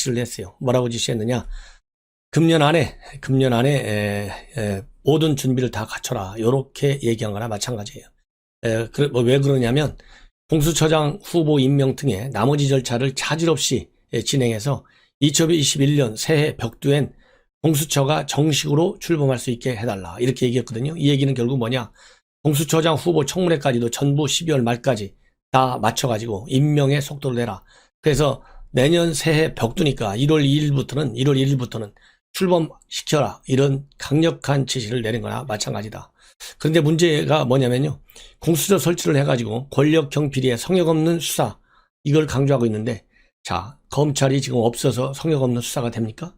지시를 했어요. 뭐라고 지시했느냐? 금년 안에 모든 준비를 다 갖춰라. 이렇게 얘기한 거나 마찬가지예요. 왜 그러냐면 공수처장 후보 임명 등의 나머지 절차를 차질 없이 진행해서 2021년 새해 벽두엔 공수처가 정식으로 출범할 수 있게 해달라. 이렇게 얘기했거든요. 이 얘기는 결국 뭐냐? 공수처장 후보 청문회까지도 전부 12월 말까지 다 맞춰가지고 임명의 속도를 내라. 그래서 내년 새해 벽두니까 1월 1일부터는 출범시켜라. 이런 강력한 지시를 내린 거나 마찬가지다. 그런데 문제가 뭐냐면요. 공수처 설치를 해가지고 권력 경비리에 성역 없는 수사, 이걸 강조하고 있는데, 자, 검찰이 지금 없어서 성역 없는 수사가 됩니까?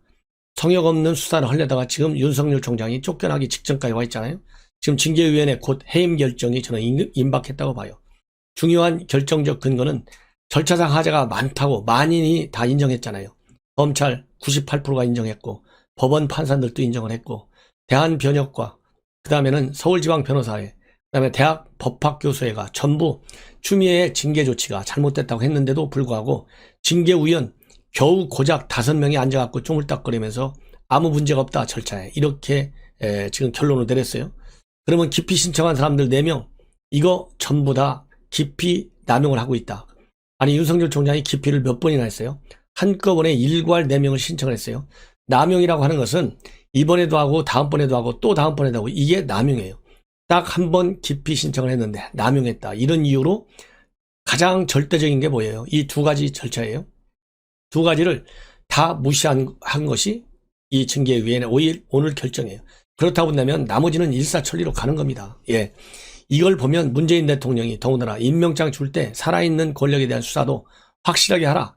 성역 없는 수사를 하려다가 지금 윤석열 총장이 쫓겨나기 직전까지 와 있잖아요. 지금 징계위원회 곧 해임 결정이 저는 임박했다고 봐요. 중요한 결정적 근거는 절차상 하자가 많다고 만인이 다 인정했잖아요. 검찰 98%가 인정했고, 법원 판사들도 인정을 했고, 대한변협과 그 다음에는 서울지방변호사회, 그 다음에 대학 법학교수회가 전부 추미애의 징계 조치가 잘못됐다고 했는데도 불구하고 징계위원 겨우 고작 5명이 앉아갖고 쪼물딱거리면서 아무 문제가 없다 절차에, 이렇게 지금 결론을 내렸어요. 그러면 기피 신청한 사람들 4명 이거 전부 다 기피 남용을 하고 있다. 아니, 윤석열 총장이 기피를 몇 번이나 했어요? 한꺼번에 일괄 4명을 신청을 했어요. 남용이라고 하는 것은 이번에도 하고 다음번에도 하고 또 다음번에도 하고, 이게 남용이에요. 딱 한 번 기피 신청을 했는데 남용했다. 이런 이유로 가장 절대적인 게 뭐예요? 이 2가지 절차예요. 2가지를 다 무시한 것이 이 징계위원회 오늘 결정이에요. 그렇다고 본다면 나머지는 일사천리로 가는 겁니다. 예. 이걸 보면 문재인 대통령이 더군다나 임명장 줄 때 살아있는 권력에 대한 수사도 확실하게 하라.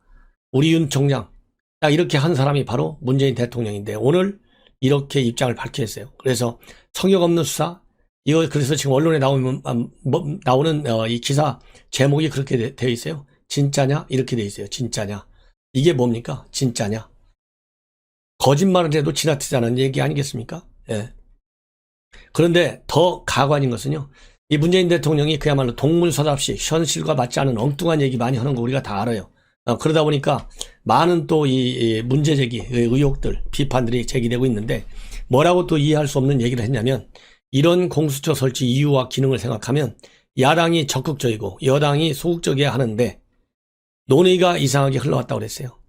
우리 윤 총장, 딱 이렇게 한 사람이 바로 문재인 대통령인데 오늘 이렇게 입장을 밝혔어요. 그래서 성역 없는 수사, 이거 그래서 지금 언론에 나오는 이 기사 제목이 그렇게 되어 있어요. 진짜냐? 이렇게 되어 있어요. 진짜냐? 이게 뭡니까? 진짜냐? 거짓말을 해도 지나치자는 얘기 아니겠습니까? 예. 그런데 더 가관인 것은요. 이 문재인 대통령이 그야말로 동문서답식 현실과 맞지 않은 엉뚱한 얘기 많이 하는 거 우리가 다 알아요. 그러다 보니까 많은 또 이 문제 제기, 의혹들, 비판들이 제기되고 있는데 뭐라고 또 이해할 수 없는 얘기를 했냐면, 이런 공수처 설치 이유와 기능을 생각하면 야당이 적극적이고 여당이 소극적이어야 하는데 논의가 이상하게 흘러왔다고 그랬어요.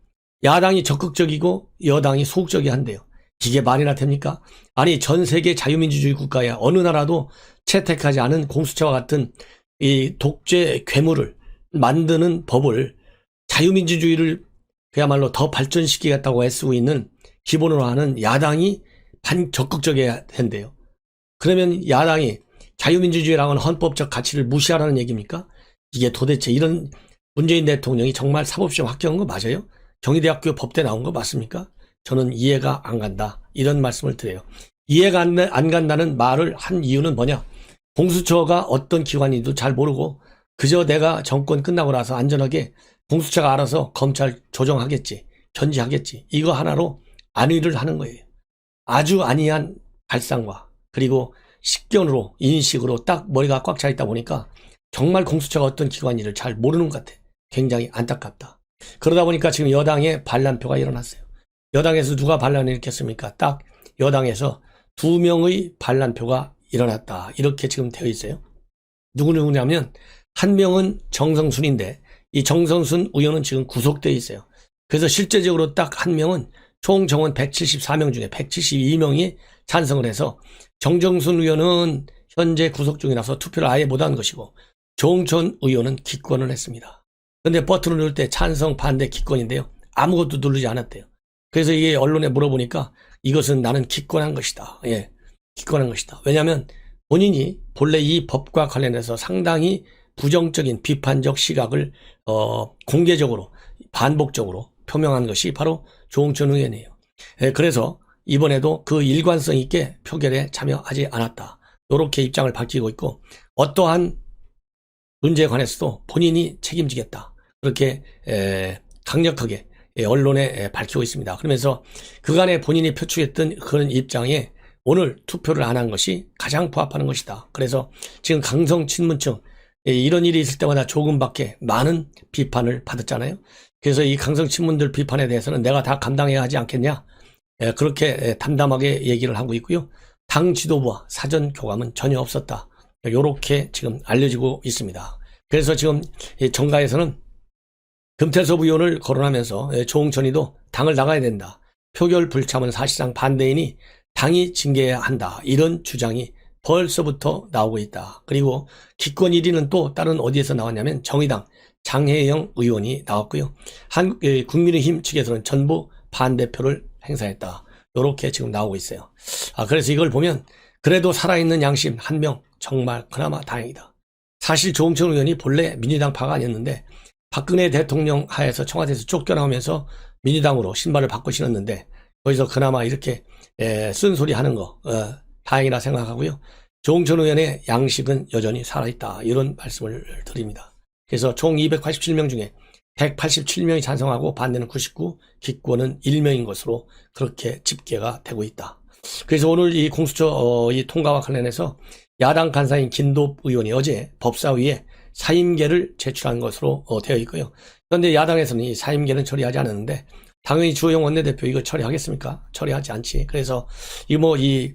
야당이 적극적이고 여당이 소극적이어야 한대요. 이게 말이나 됩니까? 아니, 전 세계 자유민주주의 국가에 어느 나라도 채택하지 않은 공수처와 같은 이 독재 괴물을 만드는 법을, 자유민주주의를 그야말로 더 발전시키겠다고 애쓰고 있는 기본으로 하는 야당이 반적극적이어야 된대요. 그러면 야당이 자유민주주의라는 헌법적 가치를 무시하라는 얘기입니까? 이게 도대체 이런 문재인 대통령이 정말 사법시험 합격한 거 맞아요? 경희대학교 법대 나온 거 맞습니까? 저는 이해가 안 간다. 이런 말씀을 드려요. 이해가 안 간다는 말을 한 이유는 뭐냐? 공수처가 어떤 기관인지도 잘 모르고 그저 내가 정권 끝나고 나서 안전하게 공수처가 알아서 검찰 조정하겠지, 견제하겠지, 이거 하나로 안위를 하는 거예요. 아주 안이한 발상과 그리고 식견으로, 인식으로 딱 머리가 꽉 차 있다 보니까 정말 공수처가 어떤 기관인지를 잘 모르는 것 같아. 굉장히 안타깝다. 그러다 보니까 지금 여당에 반란표가 일어났어요. 여당에서 누가 반란을 일으켰습니까? 딱 여당에서 2명의 반란표가 일어났다. 이렇게 지금 되어 있어요. 누구냐면 한 명은 정성순인데 이 정성순 의원은 지금 구속되어 있어요. 그래서 실제적으로 딱 한 명은 총 정원 174명 중에 172명이 찬성을 해서 정정순 의원은 현재 구속 중이라서 투표를 아예 못한 것이고 조홍천 의원은 기권을 했습니다. 그런데 버튼을 누를 때 찬성, 반대, 기권인데요. 아무것도 누르지 않았대요. 그래서 이게 언론에 물어보니까 이것은 나는 기권한 것이다. 예, 기권한 것이다. 왜냐하면 본인이 본래 이 법과 관련해서 상당히 부정적인 비판적 시각을 공개적으로 반복적으로 표명한 것이 바로 조홍천 의원이에요. 예, 그래서 이번에도 그 일관성 있게 표결에 참여하지 않았다. 이렇게 입장을 밝히고 있고 어떠한 문제에 관해서도 본인이 책임지겠다. 그렇게 강력하게 언론에 밝히고 있습니다. 그러면서 그간에 본인이 표출했던 그런 입장에 오늘 투표를 안 한 것이 가장 부합하는 것이다. 그래서 지금 강성 친문층 이런 일이 있을 때마다 조금밖에 많은 비판을 받았잖아요. 그래서 이 강성 친문들 비판에 대해서는 내가 다 감당해야 하지 않겠냐. 그렇게 담담하게 얘기를 하고 있고요. 당 지도부와 사전 교감은 전혀 없었다. 이렇게 지금 알려지고 있습니다. 그래서 지금 정가에서는 금태섭 의원을 거론하면서 조홍천이도 당을 나가야 된다. 표결 불참은 사실상 반대이니 당이 징계해야 한다. 이런 주장이 벌써부터 나오고 있다. 그리고 기권 1위는 또 다른 어디에서 나왔냐면 정의당 장혜영 의원이 나왔고요. 국민의힘 측에서는 전부 반대표를 행사했다. 이렇게 지금 나오고 있어요. 그래서 이걸 보면 그래도 살아있는 양심 한 명 정말 그나마 다행이다. 사실 조홍천 의원이 본래 민주당파가 아니었는데 박근혜 대통령 하에서 청와대에서 쫓겨나오면서 민주당으로 신발을 바꿔 신었는데 거기서 그나마 이렇게 쓴소리 하는 거 다행이라 생각하고요. 조홍천 의원의 양식은 여전히 살아있다. 이런 말씀을 드립니다. 그래서 총 287명 중에 187명이 찬성하고 반대는 99, 기권은 1명인 것으로 그렇게 집계가 되고 있다. 그래서 오늘 이 공수처 이 통과와 관련해서 야당 간사인 김도읍 의원이 어제 법사위에 사임계를 제출한 것으로 되어 있고요. 그런데 야당에서는 이 사임계는 처리하지 않았는데 당연히 주호영 원내대표 이거 처리하겠습니까? 처리하지 않지. 그래서 이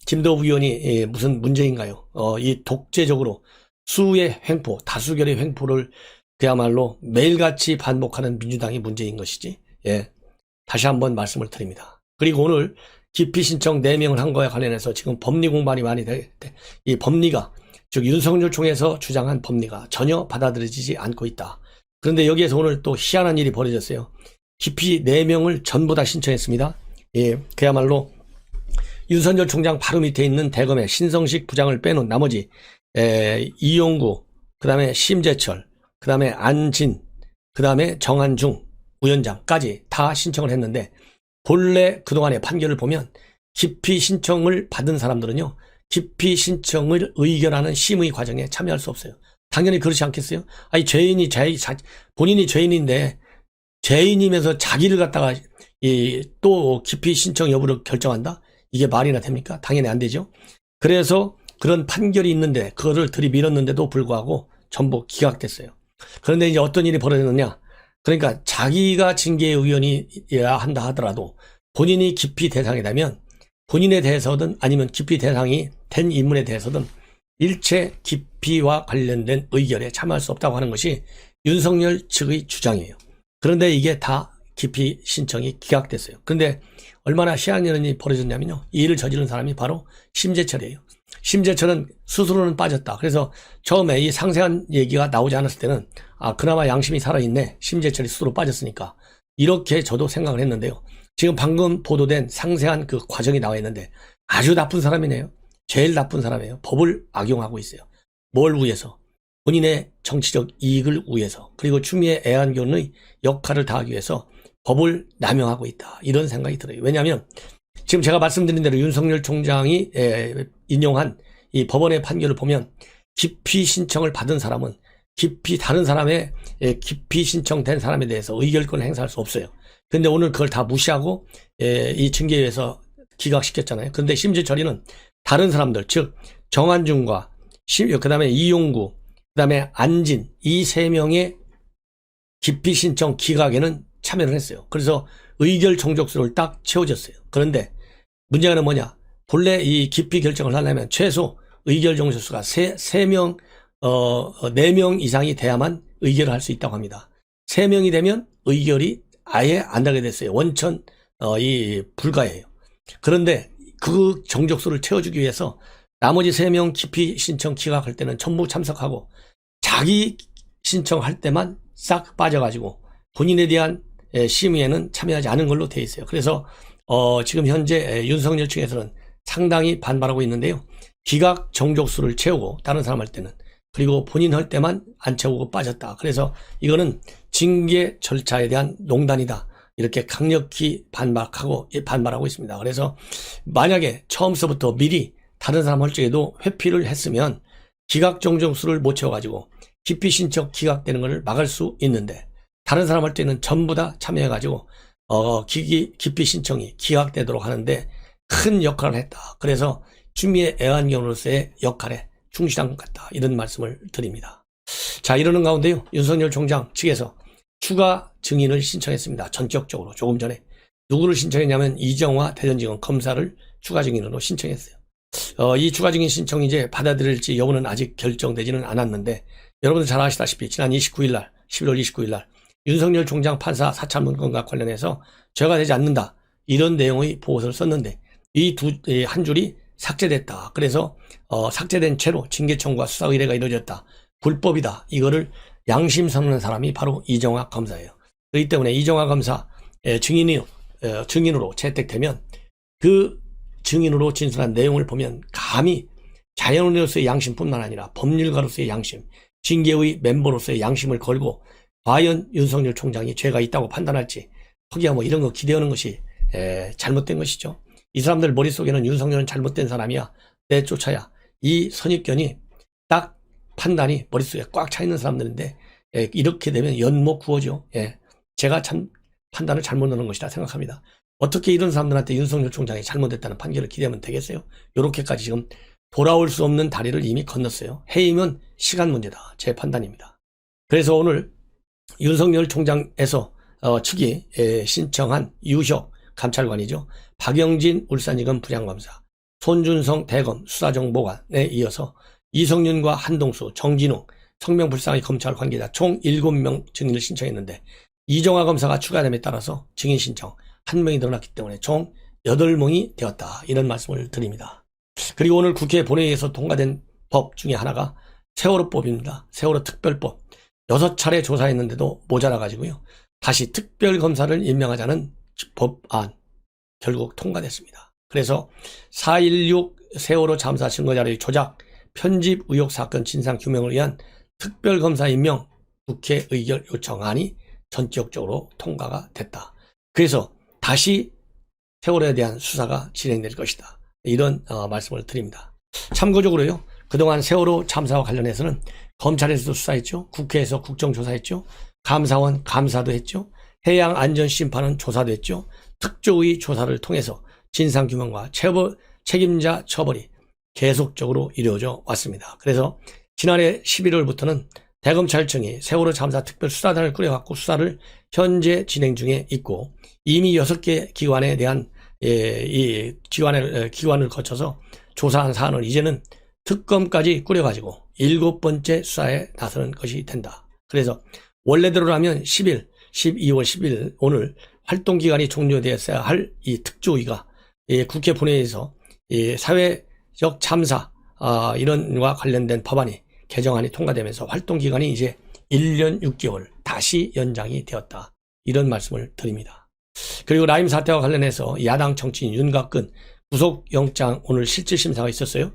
김도읍 의원이 무슨 문제인가요? 이 독재적으로 수의 횡포, 다수결의 횡포를 그야말로 매일같이 반복하는 민주당이 문제인 것이지. 다시 한번 말씀을 드립니다. 그리고 오늘 기피 신청 4명을 한 거에 관련해서 지금 법리 공방이 많이 이 법리가 즉 윤석열 총에서 주장한 법리가 전혀 받아들여지지 않고 있다. 그런데 여기에서 오늘 또 희한한 일이 벌어졌어요. 기피 4명을 전부 다 신청했습니다. 그야말로 윤석열 총장 바로 밑에 있는 대검의 신성식 부장을 빼놓은 나머지 이용구, 그 다음에 심재철, 그 다음에 안진, 그 다음에 정한중 위원장까지 다 신청을 했는데 본래 그동안의 판결을 보면 기피 신청을 받은 사람들은요. 기피 신청을 의결하는 심의 과정에 참여할 수 없어요. 당연히 그렇지 않겠어요? 아니 본인이 죄인인데 죄인이면서 자기를 갖다가 또 기피 신청 여부를 결정한다? 이게 말이나 됩니까? 당연히 안 되죠. 그래서 그런 판결이 있는데 그거를 들이밀었는데도 불구하고 전부 기각됐어요. 그런데 이제 어떤 일이 벌어졌느냐? 그러니까 자기가 징계 의원이어야 한다 하더라도 본인이 기피 대상이라면 본인에 대해서든 아니면 기피 대상이 된 인물에 대해서든 일체 기피와 관련된 의결에 참여할 수 없다고 하는 것이 윤석열 측의 주장이에요. 그런데 이게 다 기피 신청이 기각됐어요. 그런데 얼마나 희한한 일이 벌어졌냐면요. 이 일을 저지른 사람이 바로 심재철이에요. 심재철은 스스로는 빠졌다. 그래서 처음에 이 상세한 얘기가 나오지 않았을 때는 그나마 양심이 살아있네. 심재철이 스스로 빠졌으니까. 이렇게 저도 생각을 했는데요. 지금 방금 보도된 상세한 그 과정이 나와 있는데 아주 나쁜 사람이네요. 제일 나쁜 사람이에요. 법을 악용하고 있어요. 뭘 위해서? 본인의 정치적 이익을 위해서 그리고 추미애 애완견의 역할을 다하기 위해서 법을 남용하고 있다. 이런 생각이 들어요. 왜냐하면 지금 제가 말씀드린 대로 윤석열 총장이 인용한 이 법원의 판결을 보면 기피 신청을 받은 사람은 다른 사람의 기피 신청된 사람에 대해서 의결권을 행사할 수 없어요. 근데 오늘 그걸 다 무시하고 이 징계위에서 기각시켰잖아요. 근데 심지어 저리는 다른 사람들, 즉 정한중과 그 다음에 이용구, 그 다음에 안진 이 3명의 기피 신청 기각에는 참여를 했어요. 그래서 의결 종족수를 딱 채워줬어요. 그런데 문제는 뭐냐? 본래 이 기피 결정을 하려면 최소 의결 종족수가 4명 이상이 돼야만 의결을 할 수 있다고 합니다. 3명이 되면 의결이 아예 안 나게 됐어요. 원천 불가예요. 그런데 그 정족수를 채워주기 위해서 나머지 3명 기피 신청 기각할 때는 전부 참석하고 자기 신청할 때만 싹 빠져가지고 본인에 대한 심의에는 참여하지 않은 걸로 되어 있어요. 그래서 지금 현재 윤석열 측에서는 상당히 반발하고 있는데요. 기각 정족수를 채우고 다른 사람 할 때는 그리고 본인 할 때만 안 채우고 빠졌다. 그래서 이거는 징계 절차에 대한 농단이다. 이렇게 강력히 반발하고 있습니다. 그래서 만약에 처음서부터 미리 다른 사람 할 적에도 회피를 했으면 기각 정족수를 못 채워가지고 기피 신청 기각되는 것을 막을 수 있는데 다른 사람 할 때는 전부 다 참여해가지고 기피 신청이 기각되도록 하는데 큰 역할을 했다. 그래서 추미애 애완견으로서의 역할에 충실한 것 같다. 이런 말씀을 드립니다. 자, 이러는 가운데요. 윤석열 총장 측에서 추가 증인을 신청했습니다. 전격적으로 조금 전에. 누구를 신청했냐면 이정화 대전지검 검사를 추가 증인으로 신청했어요. 이 추가 증인 신청이 이제 받아들일지 여부는 아직 결정되지는 않았는데, 여러분들 잘 아시다시피 지난 29일 날, 11월 29일 날 윤석열 총장 판사 사찰 문건과 관련해서 죄가 되지 않는다, 이런 내용의 보고서를 썼는데 이 한 줄이 삭제됐다. 그래서 삭제된 채로 징계 청구와 수사 의뢰가 이루어졌다, 불법이다, 이거를 양심 선언한 사람이 바로 이정화 검사예요. 그렇기 때문에 이정화 검사 증인으로 채택되면 그 증인으로 진술한 내용을 보면 감히 자연인으로서의 양심뿐만 아니라 법률가로서의 양심, 징계의 멤버로서의 양심을 걸고 과연 윤석열 총장이 죄가 있다고 판단할지, 거기야 뭐 이런 거 기대하는 것이 잘못된 것이죠. 이 사람들 머릿속에는 윤석열은 잘못된 사람이야, 내쫓아야, 이 선입견이 딱 판단이 머릿속에 꽉 차 있는 사람들인데, 이렇게 되면 연못 구호죠. 제가 참 판단을 잘못 하는 것이라 생각합니다. 어떻게 이런 사람들한테 윤석열 총장이 잘못했다는 판결을 기대하면 되겠어요? 이렇게까지 지금 돌아올 수 없는 다리를 이미 건넜어요. 해이면 시간 문제다, 제 판단입니다. 그래서 오늘 윤석열 총장에서 측이 신청한 유효 감찰관이죠. 박영진 울산지검 부장검사, 손준성 대검 수사정보관에 이어서 이성윤과 한동수, 정진웅, 성명불상의 검찰 관계자 총 7명 증인을 신청했는데, 이정화 검사가 추가됨에 따라서 증인 신청 1명이 늘어났기 때문에 총 8명이 되었다, 이런 말씀을 드립니다. 그리고 오늘 국회 본회의에서 통과된 법 중에 하나가 세월호법입니다. 세월호 특별법. 6차례 조사했는데도 모자라가지고요, 다시 특별검사를 임명하자는 법안 결국 통과됐습니다. 그래서 4.16 세월호 참사 증거자료의 조작, 편집 의혹 사건 진상규명을 위한 특별검사 임명 국회 의결 요청안이 전격적으로 통과가 됐다. 그래서 다시 세월호에 대한 수사가 진행될 것이다, 이런 말씀을 드립니다. 참고적으로요, 그동안 세월호 참사와 관련해서는 검찰에서도 수사했죠, 국회에서 국정조사했죠, 감사원 감사도 했죠, 해양안전심판은 조사도 했죠. 특조위 조사를 통해서 진상규명과 책임자 처벌이 계속적으로 이루어져 왔습니다. 그래서 지난해 11월부터는 대검찰청이 세월호 참사 특별수사단을 꾸려갖고 수사를 현재 진행 중에 있고, 이미 6개 기관에 대한 이 기관을 거쳐서 조사한 사안을 이제는 특검까지 꾸려가지고 7번째 수사에 나서는 것이 된다. 그래서 원래대로라면 12월 10일 오늘 활동기간이 종료되었어야 할 이 특조위가 국회 본회의에서 사회적 참사 이런과 관련된 법안이 개정안이 통과되면서 활동기간이 이제 1년 6개월 다시 연장이 되었다, 이런 말씀을 드립니다. 그리고 라임 사태와 관련해서 야당 정치인 윤곽근 구속영장 오늘 실질심사가 있었어요.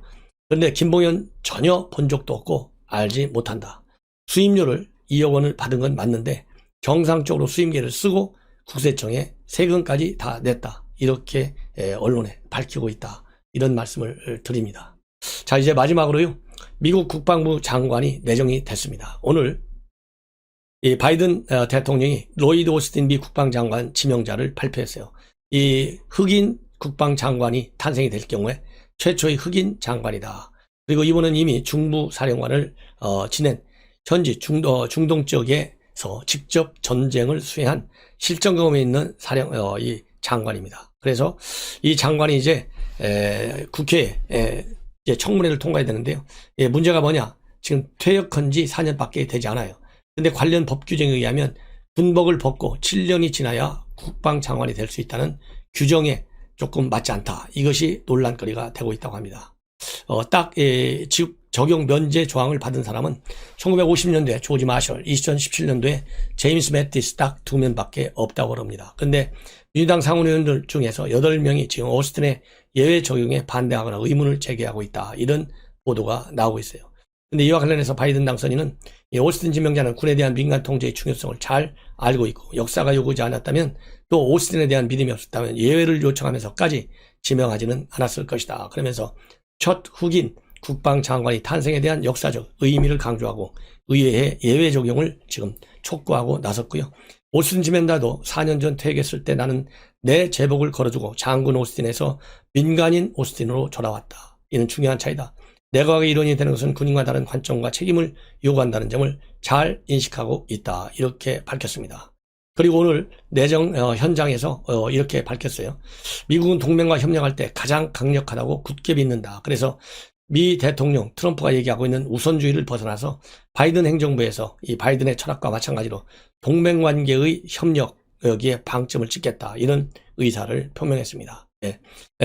그런데 김봉현 전혀 본 적도 없고 알지 못한다. 수임료를 2억 원을 받은 건 맞는데 정상적으로 수임계를 쓰고 국세청에 세금까지 다 냈다, 이렇게 언론에 밝히고 있다, 이런 말씀을 드립니다. 자, 이제 마지막으로요, 미국 국방부 장관이 내정이 됐습니다. 오늘 이 바이든 대통령이 로이드 오스틴 미 국방장관 지명자를 발표했어요. 이 흑인 국방장관이 탄생이 될 경우에 최초의 흑인 장관이다. 그리고 이분은 이미 중부 사령관을 지낸 현지 중동 지역에서 직접 전쟁을 수행한 실전 경험이 있는 이 장관입니다. 그래서 이 장관이 이제 국회에 이제 청문회를 통과해야 되는데요. 문제가 뭐냐? 지금 퇴역한 지 4년밖에 되지 않아요. 근데 관련 법 규정에 의하면 군복을 벗고 7년이 지나야 국방장관이 될 수 있다는 규정에 조금 맞지 않다, 이것이 논란거리가 되고 있다고 합니다. 딱 적용 면제 조항을 받은 사람은 1950년도에 조지 마셜, 2017년도에 제임스 매티스 딱 2명밖에 없다고 합니다. 근데 민주당 상원의원들 중에서 8명이 지금 오스틴의 예외 적용에 반대하거나 의문을 제기하고 있다, 이런 보도가 나오고 있어요. 근데 이와 관련해서 바이든 당선인은 이 오스틴 지명자는 군에 대한 민간 통제의 중요성을 잘 알고 있고, 역사가 요구하지 않았다면, 또 오스틴에 대한 믿음이 없었다면 예외를 요청하면서까지 지명하지는 않았을 것이다. 그러면서 첫 흑인 국방장관이 탄생에 대한 역사적 의미를 강조하고 의회에 예외 적용을 지금 촉구하고 나섰고요. 오스틴 지명자도 4년 전 퇴역했을 때 나는 내 제복을 걸어주고 장군 오스틴에서 민간인 오스틴으로 돌아왔다. 이는 중요한 차이다. 내각의 일원이 되는 것은 군인과 다른 관점과 책임을 요구한다는 점을 잘 인식하고 있다. 이렇게 밝혔습니다. 그리고 오늘 내정 현장에서 이렇게 밝혔어요. 미국은 동맹과 협력할 때 가장 강력하다고 굳게 믿는다. 그래서 미 대통령 트럼프가 얘기하고 있는 우선주의를 벗어나서 바이든 행정부에서 이 바이든의 철학과 마찬가지로 동맹관계의 협력 여기에 방점을 찍겠다. 이런 의사를 표명했습니다. 예.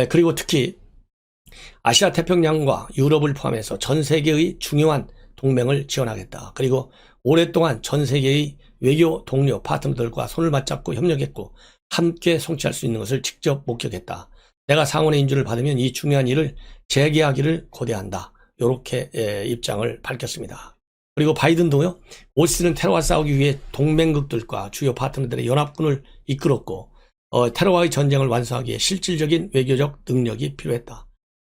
그리고 특히 아시아 태평양과 유럽을 포함해서 전 세계의 중요한 동맹을 지원하겠다. 그리고 오랫동안 전 세계의 외교 동료 파트너들과 손을 맞잡고 협력했고 함께 성취할 수 있는 것을 직접 목격했다. 내가 상원의 인준을 받으면 이 중요한 일을 재개하기를 고대한다. 이렇게 입장을 밝혔습니다. 그리고 바이든도요. 오스틴은 테러와 싸우기 위해 동맹국들과 주요 파트너들의 연합군을 이끌었고 테러와의 전쟁을 완수하기 위해 실질적인 외교적 능력이 필요했다.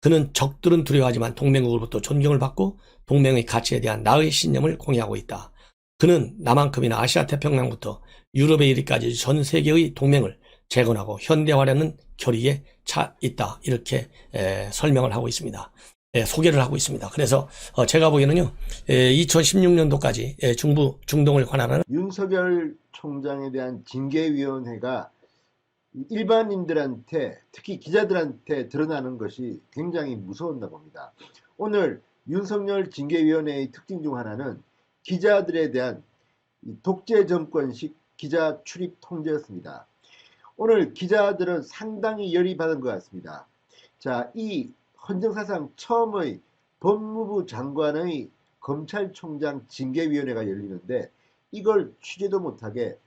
그는 적들은 두려워하지만 동맹국으로부터 존경을 받고 동맹의 가치에 대한 나의 신념을 공유하고 있다. 그는 남한급이나 아시아 태평양부터 유럽에 이르기까지 전 세계의 동맹을 재건하고 현대화하려는 결의에 차 있다. 이렇게 설명을 하고 있습니다. 소개를 하고 있습니다. 그래서 제가 보기에는요. 2016년도까지 중동을 관할하는 윤석열 총장에 대한 징계위원회가 일반인들한테 특히 기자들한테 드러나는 것이 굉장히 무서웠나 봅니다. 오늘 윤석열 징계위원회의 특징 중 하나는 기자들에 대한 독재 정권식 기자 출입 통제였습니다. 오늘 기자들은 상당히 열이 받은 것 같습니다. 자, 이 헌정사상 처음의 법무부 장관의 검찰총장 징계위원회가 열리는데 이걸 취재도 못하게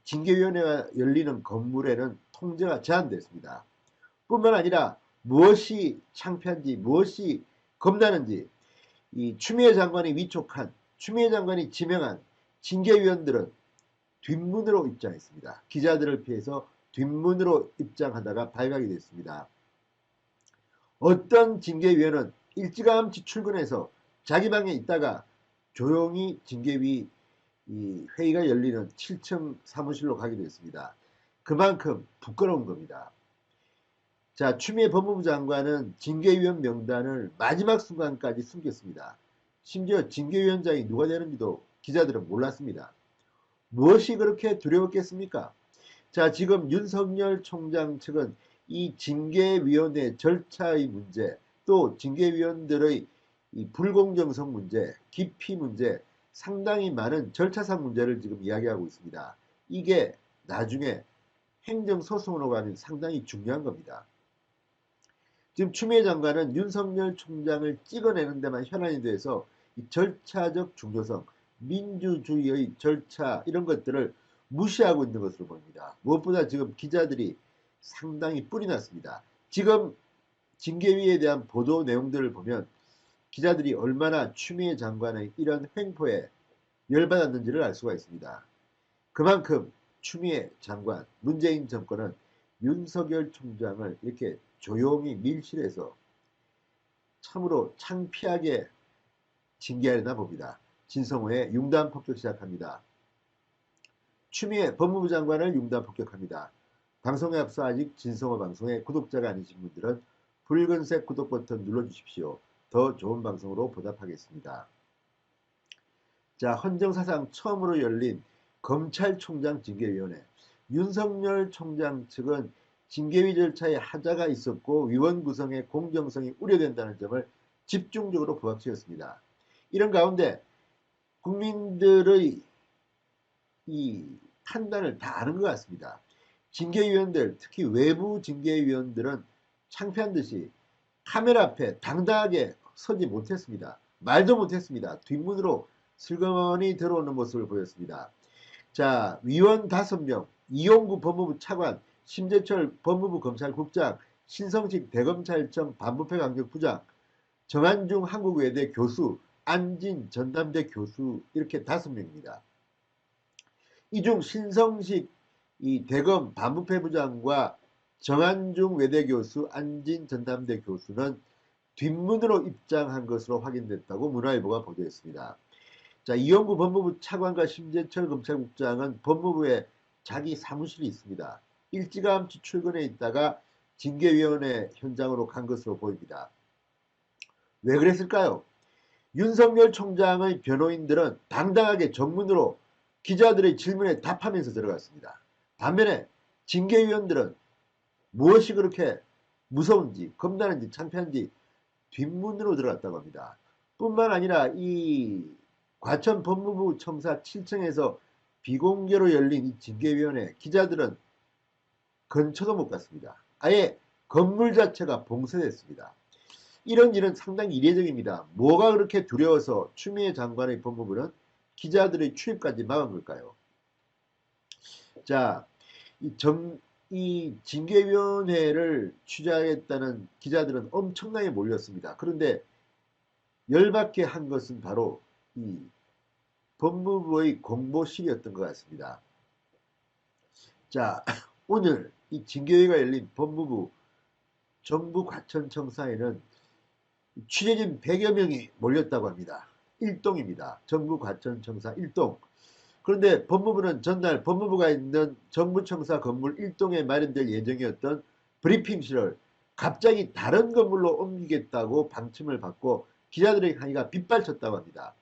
징계위원회가 열리는 건물에는 통제가 제한됐습니다. 뿐만 아니라 무엇이 창피한지 무엇이 겁나는지 이 추미애 장관이 위촉한 추미애 장관이 지명한 징계위원들은 뒷문으로 입장했습니다. 기자들을 피해서 뒷문으로 입장하다가 발각이 됐습니다. 어떤 징계위원은 일찌감치 출근해서 자기 방에 있다가 조용히 징계위 이 회의가 열리는 7층 사무실로 가기도 했습니다. 그만큼 부끄러운 겁니다. 자, 추미애 법무부 장관은 징계위원 명단을 마지막 순간까지 숨겼습니다. 심지어 징계위원장이 누가 되는지도 기자들은 몰랐습니다. 무엇이 그렇게 두려웠겠습니까? 자, 지금 윤석열 총장 측은 이 징계위원회 절차의 문제, 또 징계위원들의 이 불공정성 문제, 기피 문제, 상당히 많은 절차상 문제를 지금 이야기하고 있습니다. 이게 나중에 행정소송으로 가면 상당히 중요한 겁니다. 지금 추미애 장관은 윤석열 총장을 찍어내는 데만 현안이 돼서 이 절차적 중요성, 민주주의의 절차 이런 것들을 무시하고 있는 것으로 보입니다. 무엇보다 지금 기자들이 상당히 뿔이 났습니다. 지금 징계위에 대한 보도 내용들을 보면 기자들이 얼마나 추미애 장관의 이런 횡포에 열받았는지를 알 수가 있습니다. 그만큼 추미애 장관, 문재인 정권은 윤석열 총장을 이렇게 조용히 밀실해서 참으로 창피하게 징계하려나 봅니다. 진성호의 융단 폭격 시작합니다. 추미애 법무부 장관을 융단 폭격합니다. 방송에 앞서 아직 진성호 방송의 구독자가 아니신 분들은 붉은색 구독 버튼 눌러주십시오. 더 좋은 방송으로 보답하겠습니다. 자, 헌정사상 처음으로 열린 검찰총장 징계위원회. 윤석열 총장 측은 징계위 절차에 하자가 있었고 위원 구성의 공정성이 우려된다는 점을 집중적으로 부각시켰습니다. 이런 가운데 국민들의 이 판단을 다 아는 것 같습니다. 징계위원들, 특히 외부 징계위원들은 창피한 듯이 카메라 앞에 당당하게 서지 못했습니다. 말도 못했습니다. 뒷문으로 슬그머니 들어오는 모습을 보였습니다. 자, 위원 5명, 이용구 법무부 차관, 심재철 법무부 검찰국장, 신성식 대검찰청 반부패 강력부장, 정한중 한국외대 교수, 안진 전남대 교수 이렇게 5명입니다. 이 중 신성식 이 대검 반부패부장과 정한중 외대교수, 안진 전남대 교수는 뒷문으로 입장한 것으로 확인됐다고 문화일보가 보도했습니다. 자, 이용구 법무부 차관과 심재철 검찰국장은 법무부에 자기 사무실이 있습니다. 일찌감치 출근해 있다가 징계위원회 현장으로 간 것으로 보입니다. 왜 그랬을까요? 윤석열 총장의 변호인들은 당당하게 정문으로 기자들의 질문에 답하면서 들어갔습니다. 반면에 징계위원들은 무엇이 그렇게 무서운지, 겁나는지, 창피한지 뒷문으로 들어갔다고 합니다. 뿐만 아니라 이 과천 법무부 청사 7층에서 비공개로 열린 이 징계위원회 기자들은 근처도 못 갔습니다. 아예 건물 자체가 봉쇄됐습니다. 이런 일은 상당히 이례적입니다. 뭐가 그렇게 두려워서 추미애 장관의 법무부는 기자들의 출입까지 막은 걸까요? 자, 이 징계위원회를 취재하겠다는 기자들은 엄청나게 몰렸습니다. 그런데 열받게 한 것은 바로 이 법무부의 공보실이었던 것 같습니다. 자, 오늘 이 징계회가 열린 법무부 정부 과천청사에는 취재진 100여 명이 몰렸다고 합니다. 1동입니다. 정부 과천청사 1동. 그런데 법무부는 전날 법무부가 있는 정부청사 건물 1동에 마련될 예정이었던 브리핑실을 갑자기 다른 건물로 옮기겠다고 방침을 받고 기자들의 항의가 빗발쳤다고 합니다.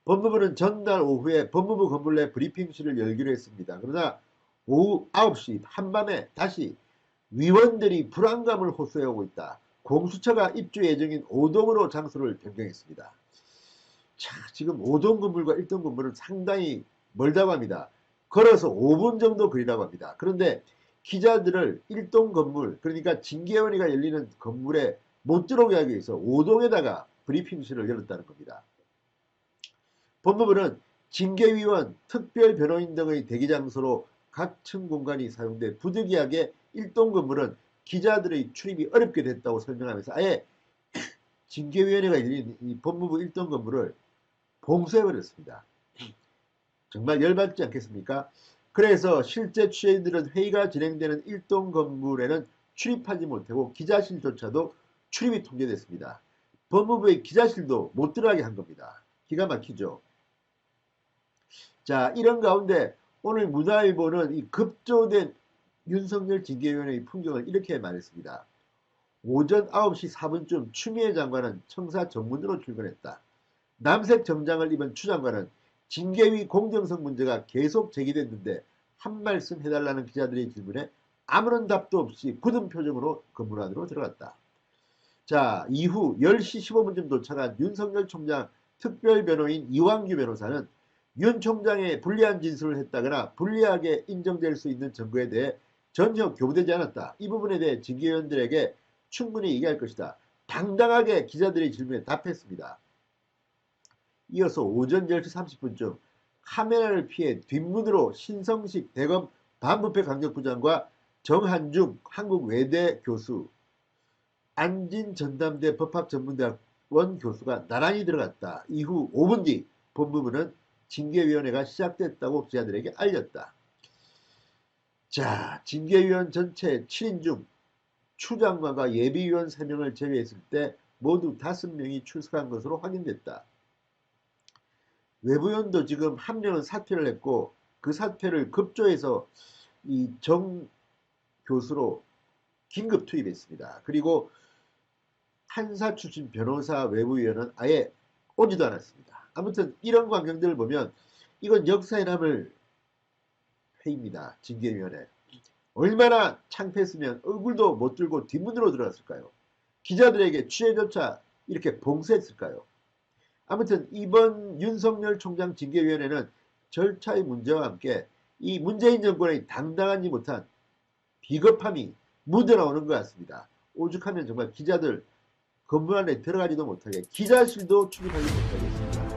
법무부는 전날 오후에 법무부 건물 내 브리핑실을 열기로 했습니다. 그러나 오후 9시 한밤에 다시 위원들이 불안감을 호소해오고 있다. 공수처가 입주 예정인 5동으로 장소를 변경했습니다. 자, 지금 5동 건물과 1동 건물은 상당히 멀다고 합니다. 걸어서 5분 정도 거리라고 합니다. 그런데 기자들을 1동 건물, 그러니까 징계위원회가 열리는 건물에 못 들어오게 하기 위해서 5동에다가 브리핑실을 열었다는 겁니다. 법무부는 징계위원, 특별변호인 등의 대기장소로 각 층 공간이 사용돼 부득이하게 1동 건물은 기자들의 출입이 어렵게 됐다고 설명하면서 아예 징계위원회가 열린 이 법무부 1동 건물을 봉쇄해버렸습니다. 정말 열받지 않겠습니까? 그래서 실제 취재인들은 회의가 진행되는 1동 건물에는 출입하지 못하고 기자실조차도 출입이 통제됐습니다. 법무부의 기자실도 못 들어가게 한 겁니다. 기가 막히죠. 자, 이런 가운데 오늘 문화일보는 이 급조된 윤석열 징계위원회의 풍경을 이렇게 말했습니다. 오전 9시 4분쯤 추미애 장관은 청사 정문으로 출근했다. 남색 정장을 입은 추 장관은 징계위 공정성 문제가 계속 제기됐는데 한 말씀 해달라는 기자들의 질문에 아무런 답도 없이 굳은 표정으로 건물 안으로 들어갔다. 자, 이후 10시 15분쯤 도착한 윤석열 총장 특별변호인 이완규 변호사는 윤 총장의 불리한 진술을 했다거나 불리하게 인정될 수 있는 증거에 대해 전혀 교부되지 않았다. 이 부분에 대해 징계위원들에게 충분히 얘기할 것이다. 당당하게 기자들의 질문에 답했습니다. 이어서 오전 10시 30분쯤 카메라를 피해 뒷문으로 신성식 대검 반부패 강력부장과 정한중 한국외대 교수, 안진 전담대 법학전문대학원 교수가 나란히 들어갔다. 이후 5분 뒤 법무부는 징계위원회가 시작됐다고 기자들에게 알렸다. 자, 징계위원 전체 7인 중 추 장관과 예비위원 3명을 제외했을 때 모두 5명이 출석한 것으로 확인됐다. 외부위원도 지금 한 명은 사퇴를 했고 그 사퇴를 급조해서 이 정 교수로 긴급 투입했습니다. 그리고 판사 출신 변호사 외부위원은 아예 오지도 않았습니다. 아무튼 이런 광경들을 보면 이건 역사에 남을 회의입니다. 징계위원회. 얼마나 창피했으면 얼굴도 못 들고 뒷문으로 들어갔을까요? 기자들에게 취재조차 이렇게 봉쇄했을까요? 아무튼 이번 윤석열 총장 징계위원회는 절차의 문제와 함께 이 문재인 정권의 당당하지 못한 비겁함이 묻어나오는 것 같습니다. 오죽하면 정말 기자들 건물 안에 들어가지도 못하게 기자실도 출입하지 못하게 했습니다.